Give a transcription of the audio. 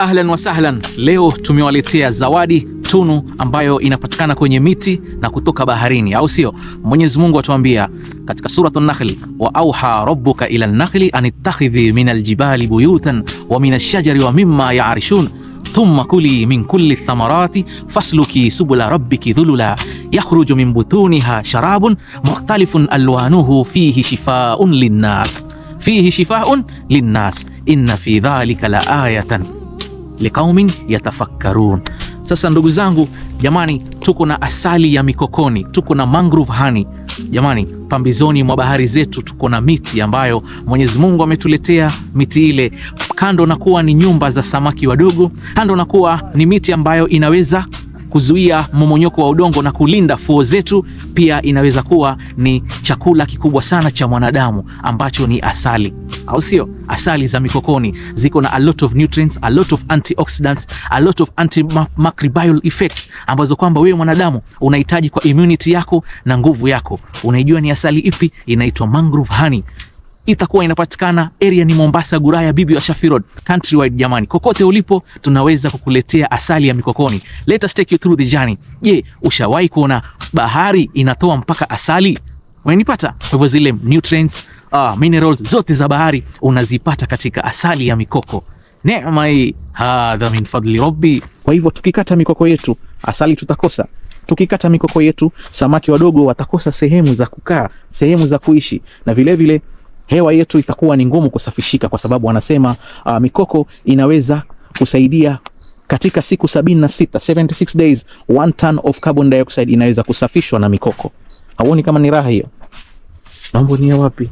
Ahlan wa sahlan. Leo tumewaletea zawadi tunu ambayo inapatikana kwenye miti na kutoka baharini, au sio? Mwenyezi Mungu atuambia katika Suratul Nahl, wa auha rabbuka ila an-nakhli an ittakhidhi min al-jibali buyutan wa min ash-shajari wa mimma ya'rishun thumma kuli min kulli thamarati fasluki subula rabbiki dhulula yakhruju min butuniha sharabun mukhtalifun alwanuhu fihi shifaa'un linnas inna fi dhalika la ayatan liqaumin yatafakkarun. Sasa ndugu zangu, jamani, tuko na asali ya mikokoni, tuko na mangrove honey. Jamani, pambizoni mwa bahari zetu tuko na miti ambayo Mwenyezi Mungu ametuletea. Miti ile kando na kuwa ni nyumba za samaki wadogo, kando na kuwa ni miti ambayo inaweza kuzuia mmomonyoko wa udongo na kulinda fuo zetu, pia inaweza kuwa ni chakula kikubwa sana cha mwanadamu ambacho ni asali, au sio? Asali za mikokoni ziko na a lot of nutrients, a lot of antioxidants, a lot of antimicrobial effects ambazo kwamba wewe mwanadamu unahitaji kwa immunity yako na nguvu yako. Unaijua ni asali ipi? Inaitwa mangrove honey. Itakuwa inapatikana area ni Mombasa, Guraya, Bibi wa Shafi Road, countrywide. Jamani, kokote ulipo tunaweza kukuletea asali ya mikokoni. Let us take you through the journey. Je, ushawahi kuona bahari inatoa mpaka asali? Unanipata? Kwa hivyo zile nutrients, minerals zote za bahari unazipata katika asali ya mikoko. Neema hii, hadha min fadli rabbi. Kwa hivyo tukikata mikoko yetu, asali tutakosa. Tukikata mikoko yetu, samaki wadogo watakosa sehemu za kukaa, sehemu za kuishi, na vile vile hewa yetu itakuwa ni ngumu kusafishika, kwa sababu wanasema mikoko inaweza kusaidia katika siku 76 days 1 ton of carbon dioxide inaweza kusafishwa na mikoko. Hauoni kama ni raha hiyo? Mambo ni wapi?